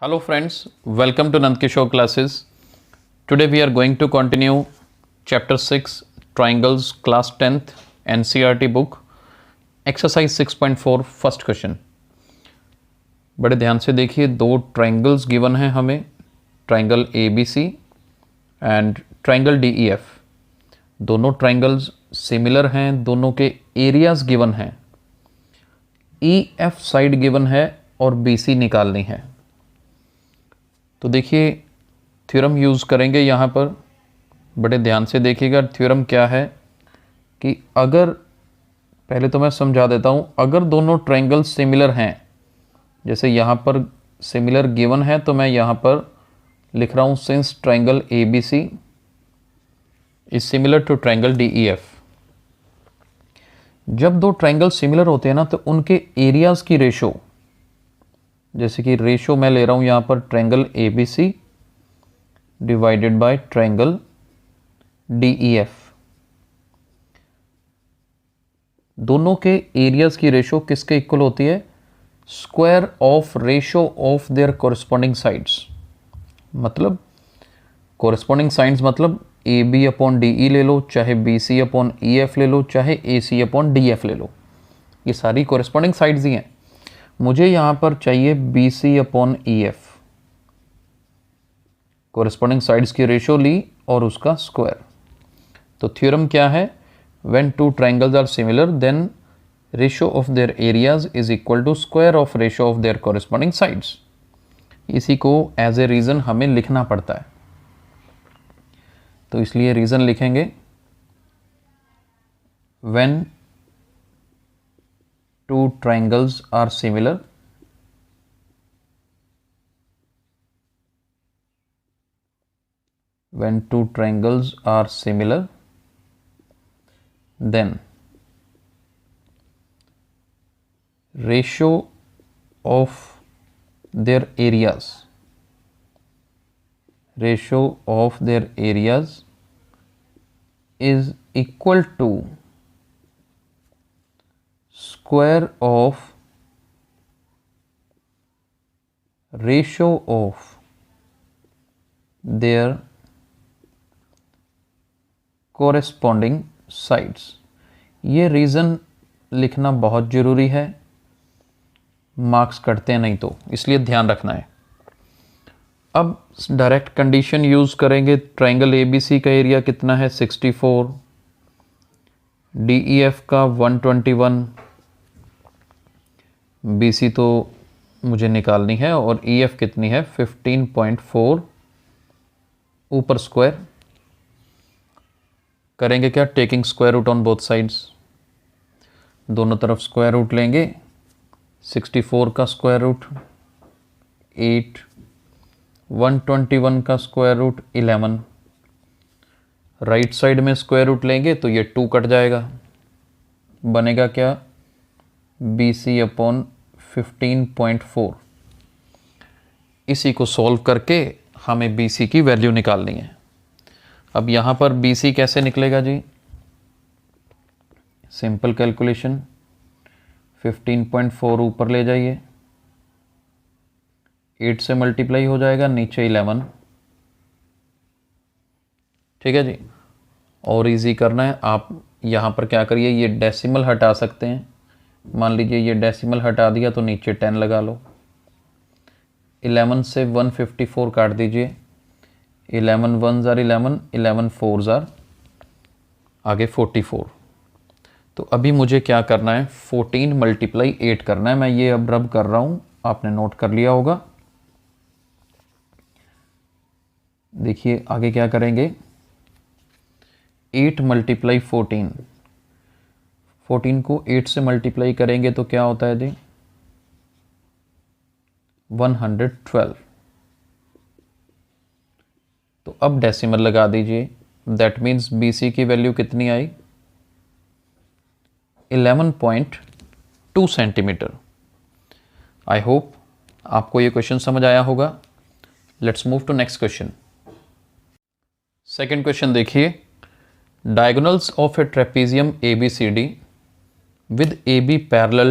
Hello friends, welcome to Nandkishore classes. Today we are going to continue chapter 6 triangles class 10th NCERT book exercise 6.4 first question. बड़े ध्यान से देखिए, दो triangles given हैं हमें, triangle ABC and triangle DEF। दोनों triangles similar हैं, दोनों के एरियाज गिवन हैं, EF साइड गिवन है और BC निकालनी है। तो देखिए थ्योरम यूज़ करेंगे यहाँ पर, बड़े ध्यान से देखिएगा। थ्योरम क्या है कि अगर, पहले तो मैं समझा देता हूँ, अगर दोनों ट्रायंगल सिमिलर हैं, जैसे यहाँ पर सिमिलर गिवन है तो मैं यहाँ पर लिख रहा हूँ since triangle ABC is similar to triangle DEF। जब दो ट्रायंगल सिमिलर होते हैं ना तो उनके एरियाज़ की रेशो, जैसे कि रेशो मैं ले रहा हूं यहां पर triangle ABC divided by triangle DEF, दोनों के एरियाज की रेशो किसके इक्वल होती है? Square of ratio of their corresponding sides. मतलब कोरिस्पोंडिंग साइड्स मतलब AB अपॉन DE ले लो, चाहे BC अपॉन EF ले लो, चाहे AC अपॉन DF ले लो, ये सारी कोरिस्पोंडिंग साइड्स ही हैं। मुझे यहाँ पर चाहिए BC upon EF, corresponding sides की रेशो ली और उसका स्क्वायर। तो थ्योरम क्या है? When two triangles are similar then ratio of their areas is equal to square of ratio of their corresponding sides. इसी को एज ए रीज़न हमें लिखना पड़ता है, तो इसलिए रीज़न लिखेंगे when two triangles are similar when two triangles are similar then ratio of their areas is equal to square of ratio of their corresponding sides। ये रीज़न लिखना बहुत ज़रूरी है, मार्क्स कटते हैं नहीं तो, इसलिए ध्यान रखना है। अब डायरेक्ट कंडीशन यूज़ करेंगे। ट्रायंगल ABC का एरिया कितना है? 64, DEF का 121, BC तो मुझे निकालनी है और EF कितनी है? 15.4। ऊपर स्क्वायर करेंगे क्या? Taking square root on both sides, दोनों तरफ स्क्वायर रूट लेंगे। 64 का स्क्वायर रूट 8, 121 का स्क्वायर रूट 11। राइट साइड में स्क्वायर रूट लेंगे तो ये 2 कट जाएगा, बनेगा क्या? BC upon 15.4। इसी को सॉल्व करके हमें BC की वैल्यू निकालनी है। अब यहाँ पर BC कैसे निकलेगा जी? सिंपल कैलकुलेशन, 15.4 ऊपर ले जाइए, 8 से मल्टीप्लाई हो जाएगा, नीचे 11। ठीक है जी। और इजी करना है, आप यहाँ पर क्या करिए, ये डेसिमल हटा सकते हैं। मान लीजिए ये डेसिमल हटा दिया तो नीचे 10 लगा लो। 11 से 154 काट दीजिए, 11 1s are 11, 11 4s are आगे 44। तो अभी मुझे क्या करना है? 14 मल्टीप्लाई 8 करना है। मैं ये अब रब कर रहा हूँ, आपने नोट कर लिया होगा। देखिए आगे क्या करेंगे, 8 मल्टीप्लाई 14, 14 को 8 से मल्टीप्लाई करेंगे तो क्या होता है जी? 112। तो अब डेसिमल लगा दीजिए, दैट मीन्स BC की वैल्यू कितनी आई? 11.2 सेंटीमीटर। आई होप आपको ये क्वेश्चन समझ आया होगा। Let's move to next question. Second question देखिए, diagonals of a trapezium ABCD with AB parallel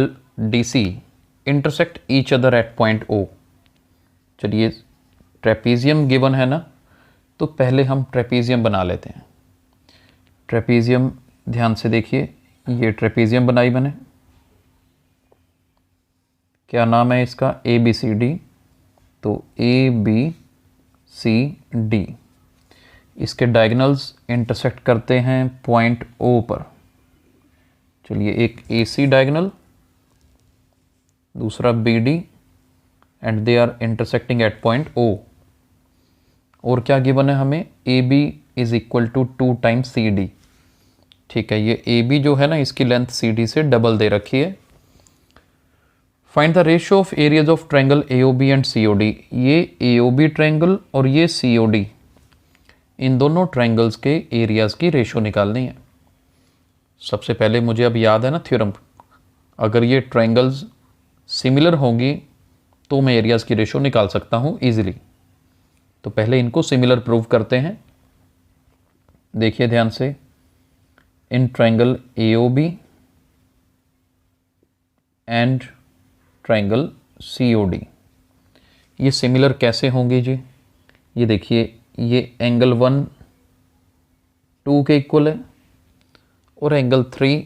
DC intersect each other at point O। चलिए ट्रेपीजियम गिवन है ना, तो पहले हम ट्रेपीजियम बना लेते हैं। ट्रेपीजियम ध्यान से देखिए, ये ट्रेपीजियम बनाई मैंने। क्या नाम है इसका? ABCD। तो ABCD, इसके डायगोनल्स इंटरसेक्ट करते हैं पॉइंट O पर। चलिए, एक AC डायगोनल, दूसरा BD, and they are intersecting at point O। और क्या गिवन है हमें? AB is equal to 2 times CD। ठीक है, ये AB जो है ना, इसकी लेंथ CD से डबल दे रखी है। Find the ratio of areas of triangle AOB and COD। ये AOB ट्रायंगल और ये COD, इन दोनों ट्रायंगल्स के एरियाज की रेशियो निकालनी है। सबसे पहले मुझे अब याद है ना थ्योरम, अगर ये ट्रायंगल्स सिमिलर होंगी तो मैं एरियाज की रेशियो निकाल सकता हूँ इजीली। तो पहले इनको सिमिलर प्रूव करते हैं। देखिए ध्यान से, in triangle AOB and triangle COD, ये सिमिलर कैसे होंगे जी? ये देखिए, ये एंगल 1 2 के इक्वल है और एंगल 3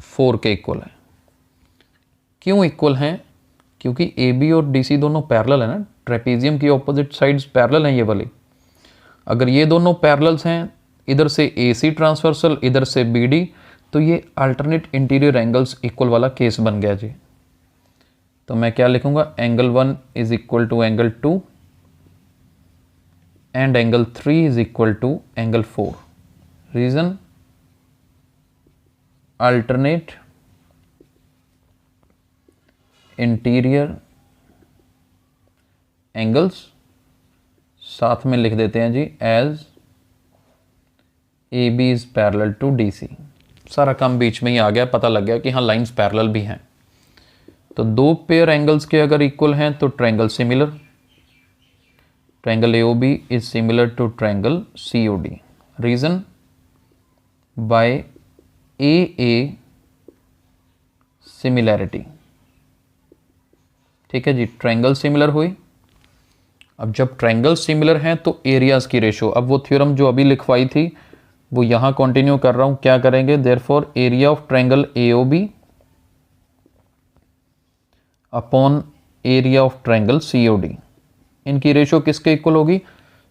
4 के इक्वल है। क्यों इक्वल हैं? क्योंकि AB और DC दोनों पैरेलल है ना, ट्रेपीजियम की ऑपोजिट साइड्स पैरेलल हैं ये वाली। अगर ये दोनों पैरेलल्स हैं, इधर से AC ट्रांसवर्सल, इधर से BD, तो ये अल्टरनेट इंटीरियर एंगल्स इक्वल वाला केस बन गया जी। तो मैं क्या लिखूंगा? Angle 1 is equal to angle 2 and angle 3 is equal to angle 4। Reason? Alternate interior angles, साथ में लिख देते हैं जी as AB is parallel to DC। सारा काम बीच में ही आ गया, पता लग गया कि हाँ लाइंस पैरेलल भी हैं। तो दो पेयर एंगल्स के अगर इक्वल हैं तो triangle similar, triangle AOB is similar to triangle COD। Reason? By AA similarity. ठीक है जी, ट्रायंगल सिमिलर हुई। अब जब ट्रायंगल सिमिलर हैं तो एरियाज की रेशियो, अब वो थ्योरम जो अभी लिखवाई थी वो यहां कंटिन्यू कर रहा हूं। क्या करेंगे? Therefore area of triangle AOB upon area of triangle COD, इनकी रेशियो किसके इक्वल होगी?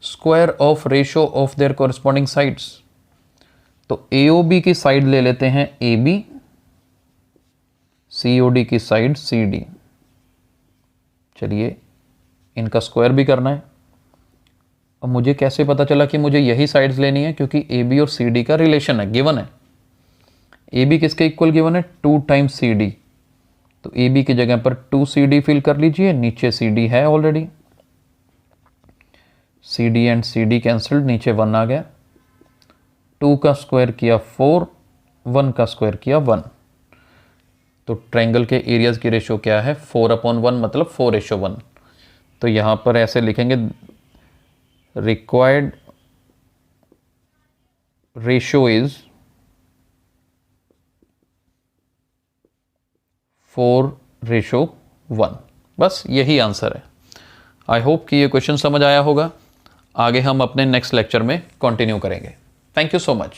Square of ratio of their corresponding sides. तो AOB की साइड ले लेते हैं AB, COD की साइड CD। चलिए, इनका स्क्वायर भी करना है। अब मुझे कैसे पता चला कि मुझे यही साइड्स लेनी है? क्योंकि AB और CD का रिलेशन है, गिवन है। AB किसके इक्वल गिवन है? 2 टाइम्स CD। तो AB की जगह पर 2CD फिल कर लीजिए, नीचे CD है already. CD and CD cancelled, नीचे 1 आ गया। 2 का स्क्वायर किया 4, 1 का स्क्वायर किया 1। तो ट्रायंगल के एरियाज की रेशियो क्या है? 4/1, मतलब 4:1। तो यहां पर ऐसे लिखेंगे, रिक्वायर्ड रेशियो इज 4:1। बस यही आंसर है। आई होप कि ये क्वेश्चन समझ आया होगा। आगे हम अपने नेक्स्ट लेक्चर में कंटिन्यू करेंगे। Thank you so much.